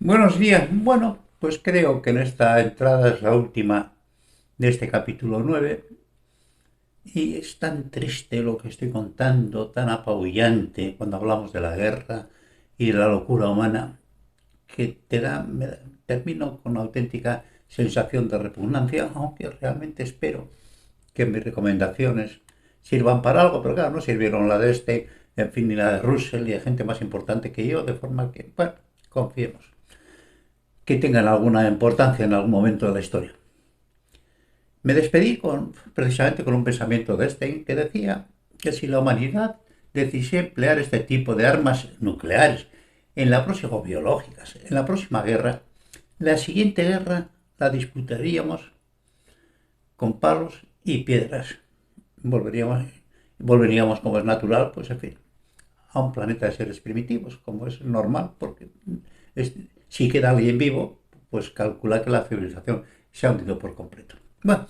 Buenos días. Bueno, pues creo que en esta entrada es la última de este capítulo 9 y es tan triste lo que estoy contando, tan apabullante cuando hablamos de la guerra y de la locura humana, que termino con una auténtica sensación de repugnancia, aunque realmente espero que mis recomendaciones sirvan para algo, pero claro, no sirvieron la de en fin, ni la de Russell y de gente más importante que yo, de forma que, bueno, confiemos que tengan alguna importancia en algún momento de la historia. Me despedí precisamente con un pensamiento de Einstein que decía que si la humanidad decidiese emplear este tipo de armas nucleares en la próxima, o biológicas, en la próxima guerra, la siguiente guerra la disputaríamos con palos y piedras. Volveríamos, volveríamos como es natural, pues en fin, a un planeta de seres primitivos, como es normal, porque es, si queda alguien vivo, pues calcula que la civilización se ha hundido por completo. Bueno,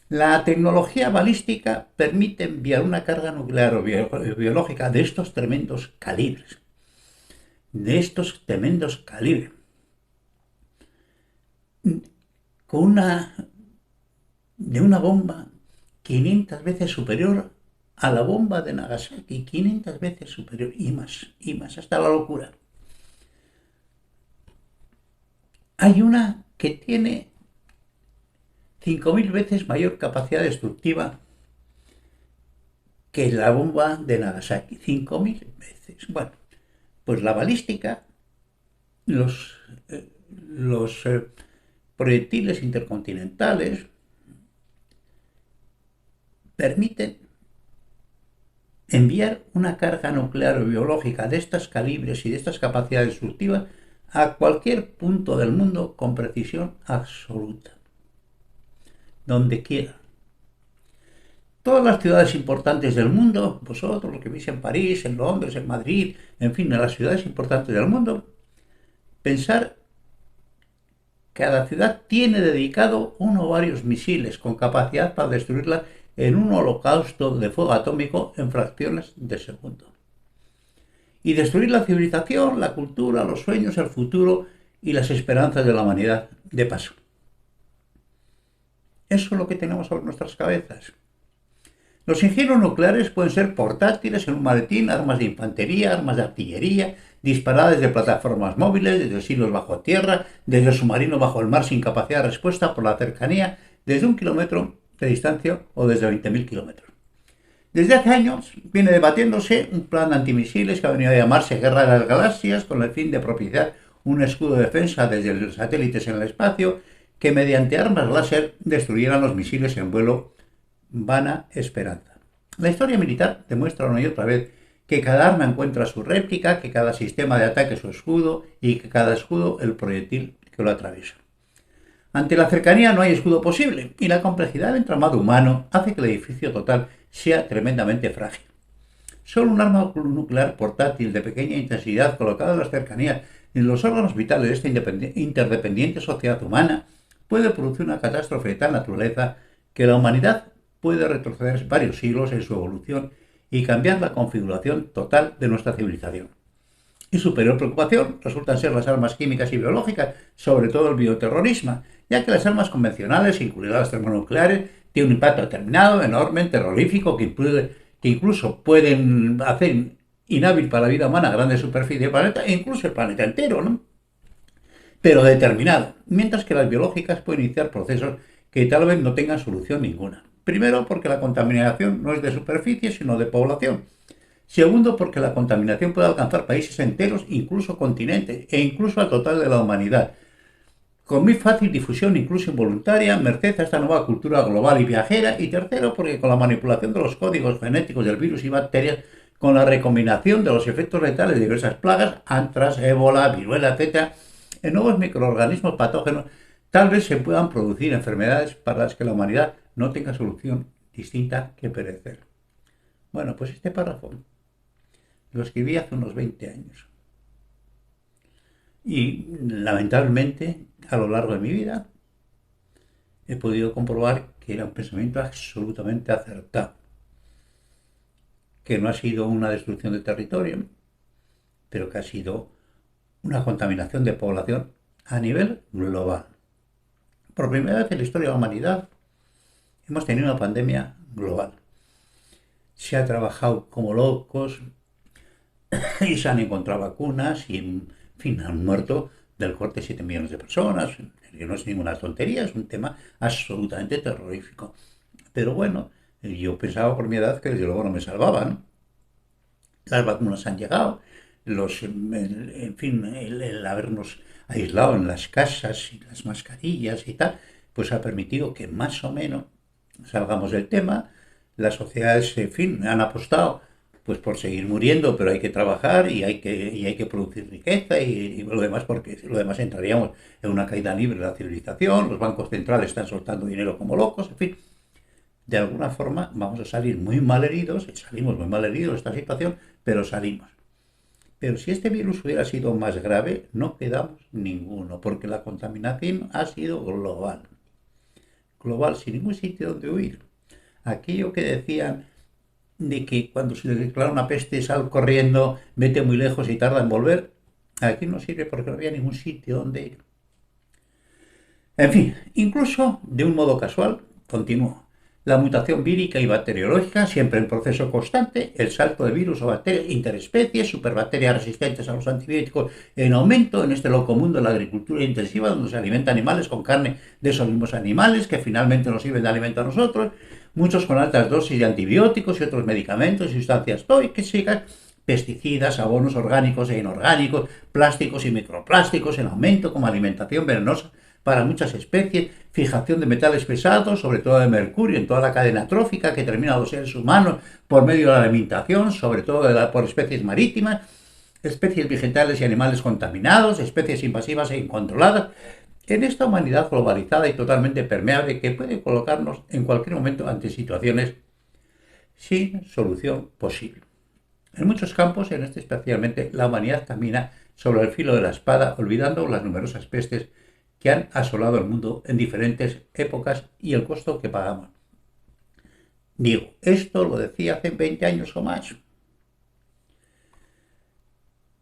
la tecnología balística permite enviar una carga nuclear o biológica de estos tremendos calibres, con de una bomba 500 veces superior a la bomba de Nagasaki, 500 veces superior y más, hasta la locura. Hay una que tiene 5.000 veces mayor capacidad destructiva que la bomba de Nagasaki. 5.000 veces. Bueno, pues la balística, los, los proyectiles intercontinentales permiten enviar una carga nuclear o biológica de estos calibres y de estas capacidades destructivas a cualquier punto del mundo con precisión absoluta, donde quiera. Todas las ciudades importantes del mundo, vosotros, los que vivís en París, en Londres, en Madrid, en fin, en las ciudades importantes del mundo, pensar que cada ciudad tiene dedicado uno o varios misiles con capacidad para destruirla en un holocausto de fuego atómico en fracciones de segundo. Y destruir la civilización, la cultura, los sueños, el futuro y las esperanzas de la humanidad de paso. Eso es lo que tenemos sobre nuestras cabezas. Los ingenieros nucleares pueden ser portátiles en un maletín, armas de infantería, armas de artillería, disparadas desde plataformas móviles, desde silos bajo tierra, desde submarinos bajo el mar sin capacidad de respuesta por la cercanía, desde 1 kilómetro de distancia o desde 20.000 kilómetros. Desde hace años viene debatiéndose un plan antimisiles que ha venido a llamarse Guerra de las Galaxias con el fin de propiciar un escudo de defensa desde los satélites en el espacio que mediante armas láser destruyeran los misiles en vuelo. Vana esperanza. La historia militar demuestra una y otra vez que cada arma encuentra su réplica, que cada sistema de ataque su escudo y que cada escudo el proyectil que lo atraviesa. Ante la cercanía no hay escudo posible y la complejidad del entramado humano hace que el edificio total sea tremendamente frágil. Solo un arma nuclear portátil de pequeña intensidad colocada en las cercanías en los órganos vitales de esta interdependiente sociedad humana puede producir una catástrofe de tal naturaleza que la humanidad puede retroceder varios siglos en su evolución y cambiar la configuración total de nuestra civilización. Y superior preocupación resultan ser las armas químicas y biológicas, sobre todo el bioterrorismo, ya que las armas convencionales, incluidas las termonucleares, tienen un impacto determinado, enorme, terrorífico, que incluso pueden hacer inhábil para la vida humana grandes superficies del planeta e incluso el planeta entero, ¿no? Pero determinado, mientras que las biológicas pueden iniciar procesos que tal vez no tengan solución ninguna. Primero, porque la contaminación no es de superficie, sino de población. Segundo, porque la contaminación puede alcanzar países enteros, incluso continentes, e incluso al total de la humanidad, con muy fácil difusión, incluso involuntaria, merced a esta nueva cultura global y viajera. Y tercero, porque con la manipulación de los códigos genéticos del virus y bacterias, con la recombinación de los efectos letales de diversas plagas, antras, ébola, viruela, etc., en nuevos microorganismos patógenos, tal vez se puedan producir enfermedades para las que la humanidad no tenga solución distinta que perecer. Bueno, pues este párrafo lo escribí hace unos 20 años. Y lamentablemente, a lo largo de mi vida, he podido comprobar que era un pensamiento absolutamente acertado. Que no ha sido una destrucción de territorio, pero que ha sido una contaminación de población a nivel global. Por primera vez en la historia de la humanidad hemos tenido una pandemia global. Se ha trabajado como locos y se han encontrado vacunas y, en fin, han muerto del corte 7 millones de personas, que no es ninguna tontería, es un tema absolutamente terrorífico. Pero bueno, yo pensaba por mi edad que desde luego no me salvaban. Las vacunas han llegado, en fin, el habernos aislado en las casas y las mascarillas y tal, pues ha permitido que más o menos salgamos del tema. Las sociedades, en fin, han apostado pues por seguir muriendo, pero hay que trabajar y hay que producir riqueza y lo demás, porque lo demás entraríamos en una caída libre de la civilización, los bancos centrales están soltando dinero como locos, en fin, de alguna forma vamos a salir muy mal heridos, salimos muy mal heridos de esta situación, pero salimos. Pero si este virus hubiera sido más grave, no quedamos ninguno, porque la contaminación ha sido global. Global, sin ningún sitio donde huir. Aquello que decían de que cuando se declara una peste sal corriendo, vete muy lejos y tarda en volver, aquí no sirve porque no había ningún sitio donde ir. En fin, incluso de un modo casual, continúo. La mutación vírica y bacteriológica, siempre en proceso constante, el salto de virus o bacterias interespecies, superbacterias resistentes a los antibióticos en aumento en este loco mundo de la agricultura intensiva, donde se alimenta animales con carne de esos mismos animales que finalmente nos sirven de alimento a nosotros, muchos con altas dosis de antibióticos y otros medicamentos y sustancias tóxicas, pesticidas, abonos orgánicos e inorgánicos, plásticos y microplásticos en aumento como alimentación venenosa para muchas especies, fijación de metales pesados, sobre todo de mercurio, en toda la cadena trófica que termina a los seres humanos por medio de la alimentación, sobre todo por especies marítimas, especies vegetales y animales contaminados, especies invasivas e incontroladas, en esta humanidad globalizada y totalmente permeable que puede colocarnos en cualquier momento ante situaciones sin solución posible. En muchos campos, en este especialmente, la humanidad camina sobre el filo de la espada, olvidando las numerosas pestes que han asolado el mundo en diferentes épocas y el costo que pagamos. Digo, esto lo decía hace 20 años o más.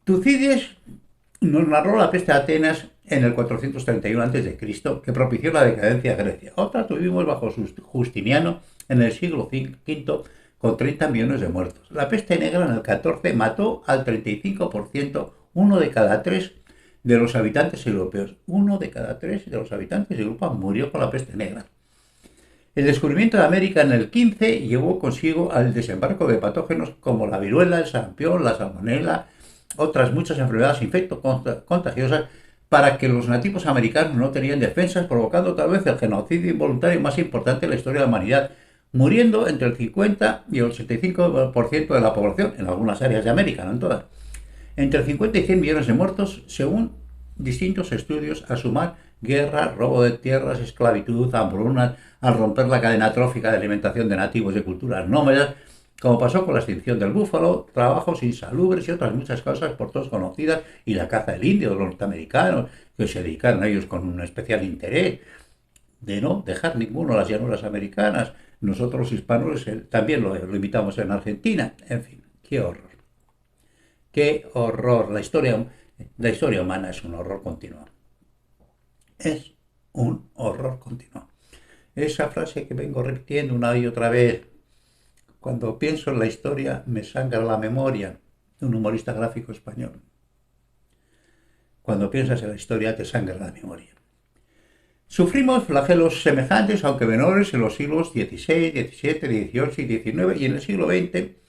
Tucídides nos narró la peste de Atenas en el 431 a.C., que propició la decadencia de Grecia. Otra tuvimos bajo Justiniano en el siglo V con 30 millones de muertos. La peste negra en el 14 mató al 35%, uno de cada tres de los habitantes europeos. Uno de cada tres de los habitantes de Europa murió con la peste negra. El descubrimiento de América en el 15 llevó consigo al desembarco de patógenos como la viruela, el sarampión, la salmonela, otras muchas enfermedades infecto-contagiosas para que los nativos americanos no tenían defensas, provocando tal vez el genocidio involuntario más importante de la historia de la humanidad, muriendo entre el 50 y el 85% de la población en algunas áreas de América, no en todas. Entre 50 y 100 millones de muertos, según distintos estudios, a sumar guerra, robo de tierras, esclavitud, hambrunas, al romper la cadena trófica de alimentación de nativos de culturas nómadas, como pasó con la extinción del búfalo, trabajos insalubres y otras muchas causas por todos conocidas, y la caza del indio, de los norteamericanos, que se dedicaron a ellos con un especial interés, de no dejar ninguno las llanuras americanas. Nosotros los hispanos también lo imitamos en Argentina. En fin, qué horror. Qué horror. La historia humana es un horror continuo. Es un horror continuo. Esa frase que vengo repitiendo una y otra vez. Cuando pienso en la historia me sangra la memoria, de un humorista gráfico español. Cuando piensas en la historia te sangra la memoria. Sufrimos flagelos semejantes, aunque menores, en los siglos XVI, XVII, XVIII y XIX, y en el siglo XX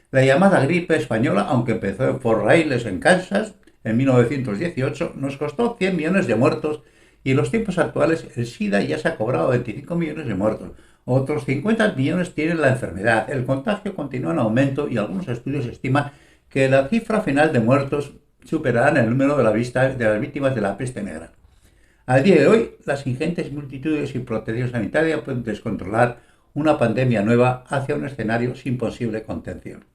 la llamada gripe española, aunque empezó en Fort Riley, en Kansas, en 1918, nos costó 100 millones de muertos, y en los tiempos actuales el SIDA ya se ha cobrado 25 millones de muertos. Otros 50 millones tienen la enfermedad. El contagio continúa en aumento y algunos estudios estiman que la cifra final de muertos superará el número de las víctimas de la peste negra. Al día de hoy, las ingentes multitudes y protección sanitaria pueden descontrolar una pandemia nueva hacia un escenario sin posible contención.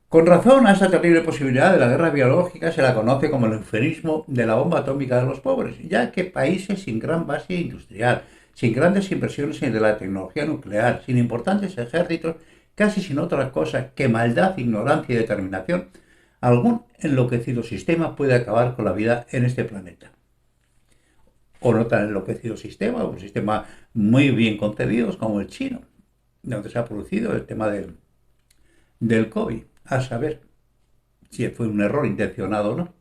Con razón a esta terrible posibilidad de la guerra biológica se la conoce como el eufemismo de la bomba atómica de los pobres, ya que países sin gran base industrial, sin grandes inversiones en la tecnología nuclear, sin importantes ejércitos, casi sin otra cosa que maldad, ignorancia y determinación, Algún enloquecido sistema puede acabar con la vida en este planeta. O no tan enloquecido sistema, un sistema muy bien concebido como el chino, donde se ha producido el tema del COVID, a saber si fue un error intencionado o no.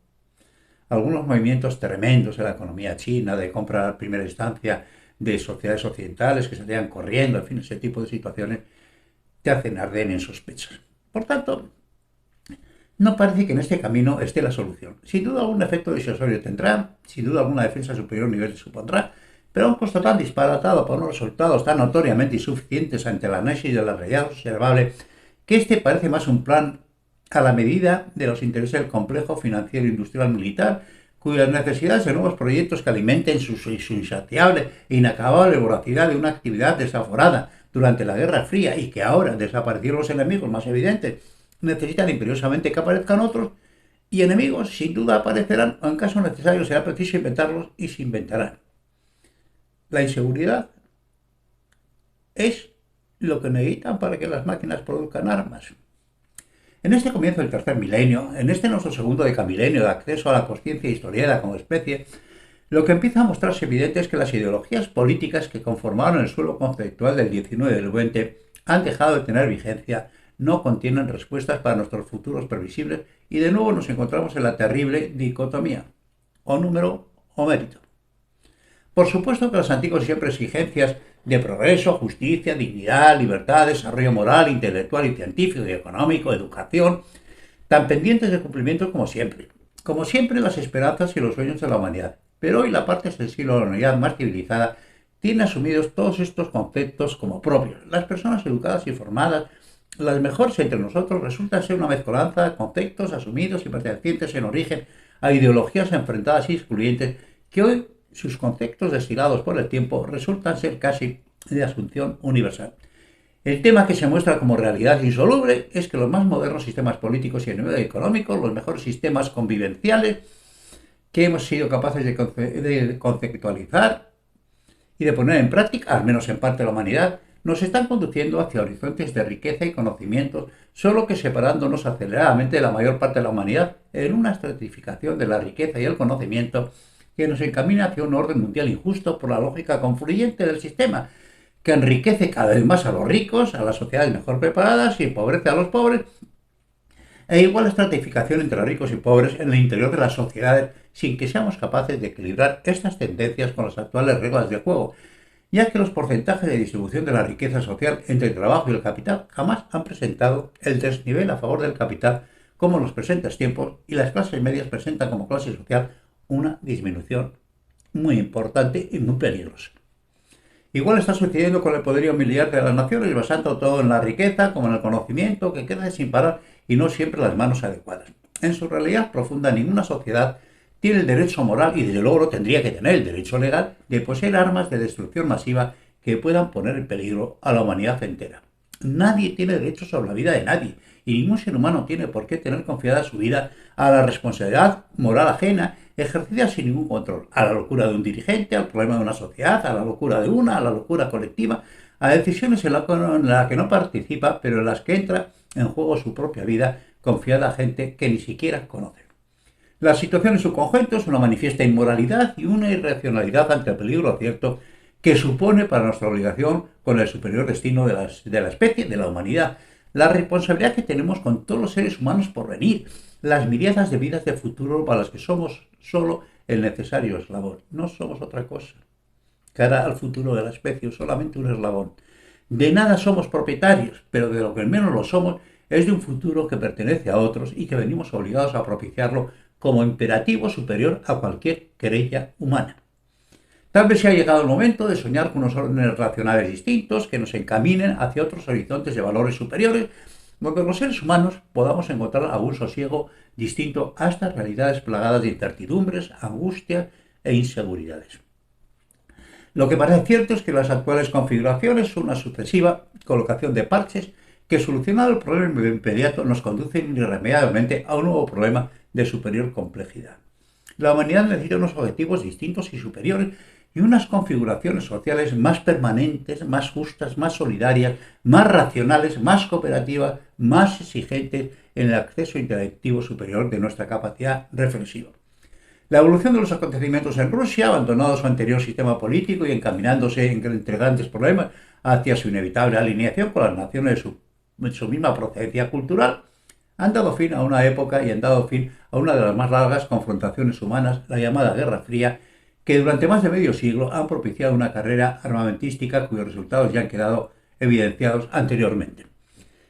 Algunos movimientos tremendos en la economía china, de compra a primera instancia de sociedades occidentales que salían corriendo, en fin, ese tipo de situaciones, te hacen arder en sospechas. Por tanto, no parece que en este camino esté la solución. Sin duda algún efecto disuasorio tendrá, sin duda alguna defensa superior nivel supondrá, pero a un costo tan disparatado por unos resultados tan notoriamente insuficientes ante el análisis de la realidad observable, que este parece más un plan a la medida de los intereses del complejo financiero industrial militar, cuyas necesidades de nuevos proyectos que alimenten su insaciable e inacabable voracidad de una actividad desaforada durante la Guerra Fría y que ahora desaparecieron los enemigos más evidentes, necesitan imperiosamente que aparezcan otros, y enemigos sin duda aparecerán o en caso necesario será preciso inventarlos y se inventarán. La inseguridad es lo que necesitan para que las máquinas produzcan armas. En este comienzo del tercer milenio, en este nuestro segundo decamilenio de acceso a la conciencia historiada como especie, lo que empieza a mostrarse evidente es que las ideologías políticas que conformaron el suelo conceptual del 19 y del 20 han dejado de tener vigencia, no contienen respuestas para nuestros futuros previsibles y de nuevo nos encontramos en la terrible dicotomía, o número o mérito. Por supuesto que las antiguas y siempre exigencias de progreso, justicia, dignidad, libertad, desarrollo moral, intelectual y científico y económico, educación, tan pendientes de cumplimiento como siempre. Como siempre, las esperanzas y los sueños de la humanidad. Pero hoy la parte sensible de la humanidad más civilizada tiene asumidos todos estos conceptos como propios. Las personas educadas y formadas, las mejores entre nosotros, resultan ser una mezcolanza de conceptos asumidos y pertenecientes en origen a ideologías enfrentadas y excluyentes que hoy sus conceptos destilados por el tiempo resultan ser casi de asunción universal. El tema que se muestra como realidad insoluble es que los más modernos sistemas políticos y a nivel económico, los mejores sistemas convivenciales que hemos sido capaces de conceptualizar y de poner en práctica, al menos en parte de la humanidad, nos están conduciendo hacia horizontes de riqueza y conocimiento, solo que separándonos aceleradamente de la mayor parte de la humanidad en una estratificación de la riqueza y el conocimiento que nos encamina hacia un orden mundial injusto por la lógica confluyente del sistema, que enriquece cada vez más a los ricos, a las sociedades mejor preparadas y empobrece a los pobres, e igual estratificación entre ricos y pobres en el interior de las sociedades sin que seamos capaces de equilibrar estas tendencias con las actuales reglas de juego, ya que los porcentajes de distribución de la riqueza social entre el trabajo y el capital jamás han presentado el desnivel a favor del capital como en los presentes tiempos y las clases medias presentan como clase social una disminución muy importante y muy peligrosa. Igual está sucediendo con el poderío militar de las naciones, basando todo en la riqueza como en el conocimiento que crece sin parar y no siempre las manos adecuadas. En su realidad profunda, ninguna sociedad tiene el derecho moral y desde luego lo tendría que tener el derecho legal de poseer armas de destrucción masiva que puedan poner en peligro a la humanidad entera. Nadie tiene derecho sobre la vida de nadie y ningún ser humano tiene por qué tener confiada su vida a la responsabilidad moral ajena ejercida sin ningún control, a la locura de un dirigente, al problema de una sociedad, a la locura de una, a la locura colectiva, a decisiones en las que no participa, pero en las que entra en juego su propia vida, confiada a gente que ni siquiera conoce. La situación en su conjunto es una manifiesta inmoralidad y una irracionalidad ante el peligro cierto que supone para nuestra obligación con el superior destino de la especie, de la humanidad, la responsabilidad que tenemos con todos los seres humanos por venir, las miriadas de vidas de futuro para las que somos solo el necesario eslabón. No somos otra cosa. Cara al futuro de la especie, solamente un eslabón. De nada somos propietarios, pero de lo que menos lo somos es de un futuro que pertenece a otros y que venimos obligados a propiciarlo como imperativo superior a cualquier querella humana. Tal vez se ha llegado el momento de soñar con unos órdenes racionales distintos que nos encaminen hacia otros horizontes de valores superiores, donde los seres humanos podamos encontrar algún sosiego distinto a estas realidades plagadas de incertidumbres, angustias e inseguridades. Lo que parece cierto es que las actuales configuraciones son una sucesiva colocación de parches que, solucionado el problema inmediato, nos conducen irremediablemente a un nuevo problema de superior complejidad. La humanidad necesita unos objetivos distintos y superiores y unas configuraciones sociales más permanentes, más justas, más solidarias, más racionales, más cooperativas, más exigentes en el acceso intelectivo superior de nuestra capacidad reflexiva. La evolución de los acontecimientos en Rusia, abandonado su anterior sistema político y encaminándose entre grandes problemas hacia su inevitable alineación con las naciones de su misma procedencia cultural, han dado fin a una época y han dado fin a una de las más largas confrontaciones humanas, la llamada Guerra Fría, que durante más de medio siglo han propiciado una carrera armamentística cuyos resultados ya han quedado evidenciados anteriormente.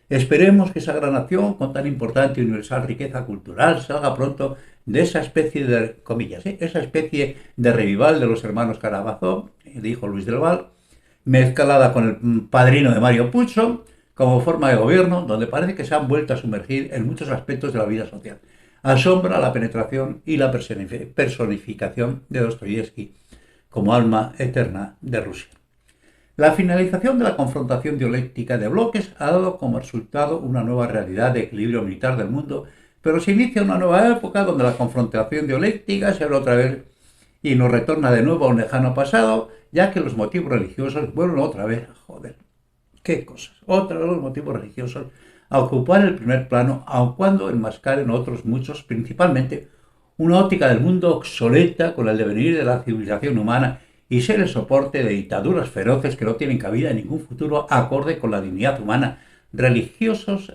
Esperemos que esa gran nación, con tan importante y universal riqueza cultural, salga pronto de esa especie de, comillas, esa especie de revival de los hermanos Karamazov, dijo Luis del Val, mezclada con el padrino de Mario Puzo, como forma de gobierno, donde parece que se han vuelto a sumergir en muchos aspectos de la vida social. Asombra la penetración y la personificación de Dostoyevsky como alma eterna de Rusia. La finalización de la confrontación dialéctica de bloques ha dado como resultado una nueva realidad de equilibrio militar del mundo, pero se inicia una nueva época donde la confrontación dialéctica se abre otra vez y nos retorna de nuevo a un lejano pasado, ya que los motivos religiosos vuelven otra vez, qué cosas, otra vez los motivos religiosos a ocupar el primer plano, aun cuando enmascaren otros muchos, principalmente una óptica del mundo obsoleta con el devenir de la civilización humana y ser el soporte de dictaduras feroces que no tienen cabida en ningún futuro acorde con la dignidad humana, religiosos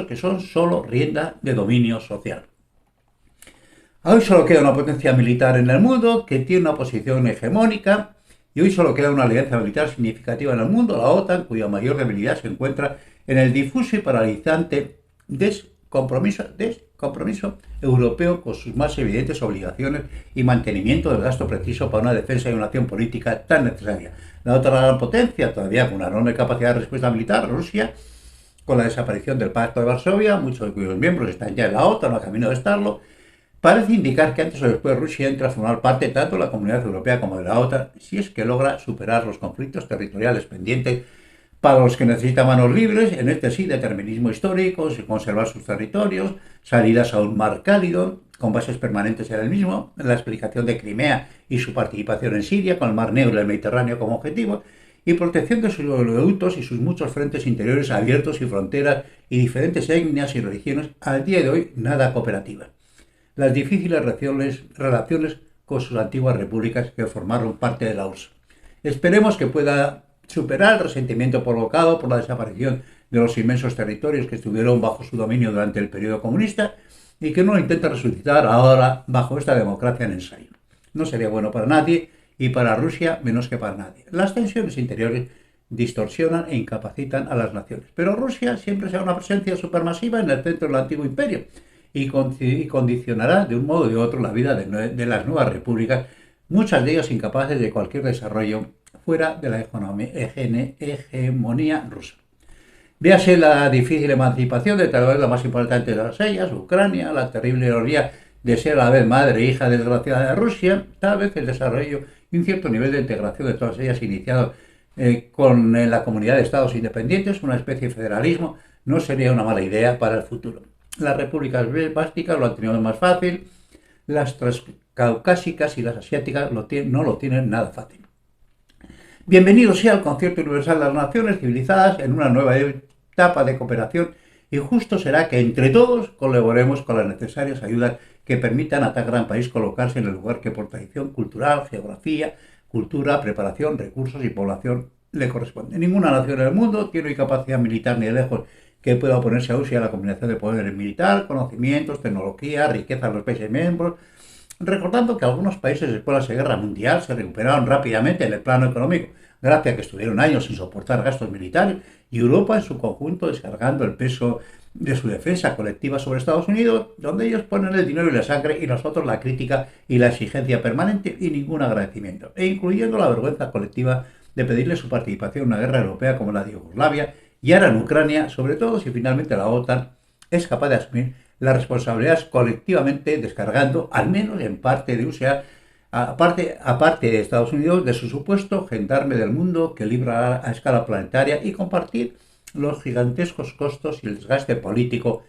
que son solo rienda de dominio social. Hoy solo queda una potencia militar en el mundo que tiene una posición hegemónica y hoy solo queda una alianza militar significativa en el mundo, la OTAN, cuya mayor debilidad se encuentra en el difuso y paralizante descompromiso europeo con sus más evidentes obligaciones y mantenimiento del gasto preciso para una defensa y una acción política tan necesaria. La otra gran potencia, todavía con una enorme capacidad de respuesta militar, Rusia, con la desaparición del Pacto de Varsovia, muchos de cuyos miembros están ya en la OTAN o a camino de estarlo, parece indicar que antes o después Rusia entra a formar parte tanto de la Comunidad Europea como de la OTAN, si es que logra superar los conflictos territoriales pendientes para los que necesita manos libres, en este sí determinismo histórico, conservar sus territorios, salidas a un mar cálido, con bases permanentes en el mismo, la explicación de Crimea y su participación en Siria, con el Mar Negro y el Mediterráneo como objetivo, y protección de sus oleoductos y sus muchos frentes interiores abiertos y fronteras y diferentes etnias y religiones, al día de hoy nada cooperativas. Las difíciles relaciones con sus antiguas repúblicas que formaron parte de la URSS. Esperemos que pueda superar el resentimiento provocado por la desaparición de los inmensos territorios que estuvieron bajo su dominio durante el periodo comunista y que no lo intenta resucitar ahora bajo esta democracia en ensayo. No sería bueno para nadie y para Rusia menos que para nadie. Las tensiones interiores distorsionan e incapacitan a las naciones, pero Rusia siempre será una presencia supermasiva en el centro del antiguo imperio y condicionará de un modo u de otro la vida de las nuevas repúblicas, muchas de ellas incapaces de cualquier desarrollo fuera de la hegemonía rusa. Véase la difícil emancipación de tal vez la más importante de las ellas, Ucrania, la terrible ironía de ser a la vez madre e hija desgraciada de Rusia, tal vez el desarrollo y un cierto nivel de integración de todas ellas iniciado con la comunidad de estados independientes, una especie de federalismo, no sería una mala idea para el futuro. Las repúblicas bálticas lo han tenido más fácil, las transcaucásicas y las asiáticas no lo tienen nada fácil. Bienvenido sea al concierto universal de las naciones civilizadas en una nueva etapa de cooperación y justo será que entre todos colaboremos con las necesarias ayudas que permitan a tan gran país colocarse en el lugar que por tradición cultural, geografía, cultura, preparación, recursos y población le corresponde. Ninguna nación en el mundo tiene hoy capacidad militar ni de lejos que pueda oponerse a Rusia a la combinación de poderes militar, conocimientos, tecnología, riqueza de los países miembros, recordando que algunos países después de la Segunda Guerra Mundial se recuperaron rápidamente en el plano económico, gracias a que estuvieron años sin soportar gastos militares, y Europa en su conjunto descargando el peso de su defensa colectiva sobre Estados Unidos, donde ellos ponen el dinero y la sangre y nosotros la crítica y la exigencia permanente y ningún agradecimiento, e incluyendo la vergüenza colectiva de pedirle su participación en una guerra europea como la de Yugoslavia y ahora en Ucrania, sobre todo si finalmente la OTAN es capaz de asumir las responsabilidades colectivamente, descargando, al menos en parte de Rusia, aparte de Estados Unidos, de su supuesto gendarme del mundo que libra a escala planetaria y compartir los gigantescos costos y el desgaste político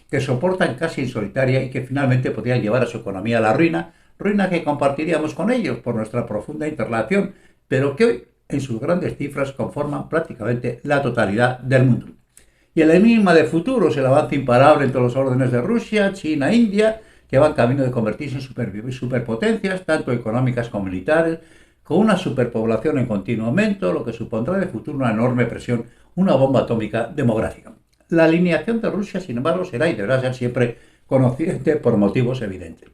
que soportan casi en solitaria y que finalmente podrían llevar a su economía a la ruina, ruina que compartiríamos con ellos por nuestra profunda interrelación, pero que hoy, en sus grandes cifras, conforman prácticamente la totalidad del mundo. Y el enigma de futuro es el avance imparable en todos los órdenes de Rusia, China e India, que van camino de convertirse en superpotencias, tanto económicas como militares, con una superpoblación en continuo aumento, lo que supondrá de futuro una enorme presión, una bomba atómica demográfica. La alineación de Rusia, sin embargo, será y deberá ser siempre conociente por motivos evidentes.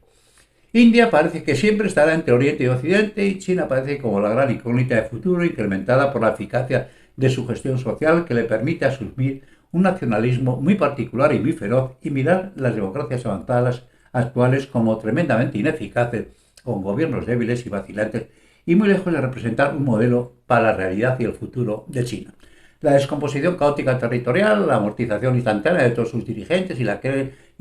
India parece que siempre estará entre Oriente y Occidente y China parece como la gran incógnita de futuro incrementada por la eficacia de su gestión social que le permite asumir un nacionalismo muy particular y muy feroz y mirar las democracias avanzadas actuales como tremendamente ineficaces, con gobiernos débiles y vacilantes y muy lejos de representar un modelo para la realidad y el futuro de China. La descomposición caótica territorial, la amortización instantánea de todos sus dirigentes y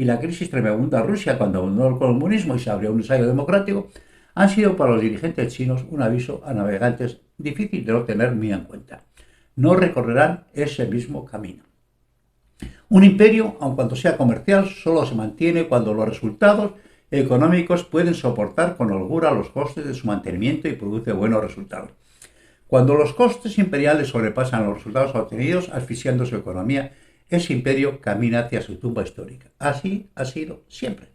la crisis tremenda de Rusia cuando abandonó el comunismo y se abrió un ensayo democrático han sido para los dirigentes chinos un aviso a navegantes difícil de no tener muy en cuenta. No recorrerán ese mismo camino. Un imperio, aun cuando sea comercial, solo se mantiene cuando los resultados económicos pueden soportar con holgura los costes de su mantenimiento y produce buenos resultados. Cuando los costes imperiales sobrepasan los resultados obtenidos, asfixiando su economía, ese imperio camina hacia su tumba histórica. Así ha sido siempre.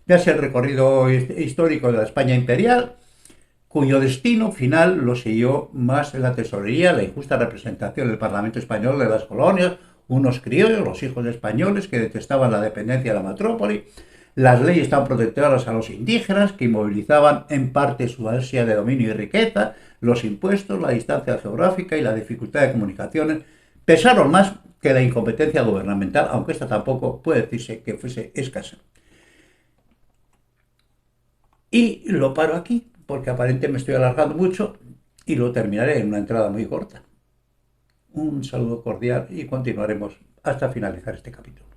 Véase el recorrido histórico de la España imperial, cuyo destino final lo siguió más en la tesorería, la injusta representación del Parlamento español de las colonias, unos criollos, los hijos de españoles que detestaban la dependencia de la metrópoli, las leyes tan protectoras a los indígenas que inmovilizaban en parte su ansia de dominio y riqueza, los impuestos, la distancia geográfica y la dificultad de comunicaciones pesaron más que la incompetencia gubernamental, aunque esta tampoco puede decirse que fuese escasa. Y lo paro aquí, porque aparentemente me estoy alargando mucho y lo terminaré en una entrada muy corta. Un saludo cordial y continuaremos hasta finalizar este capítulo.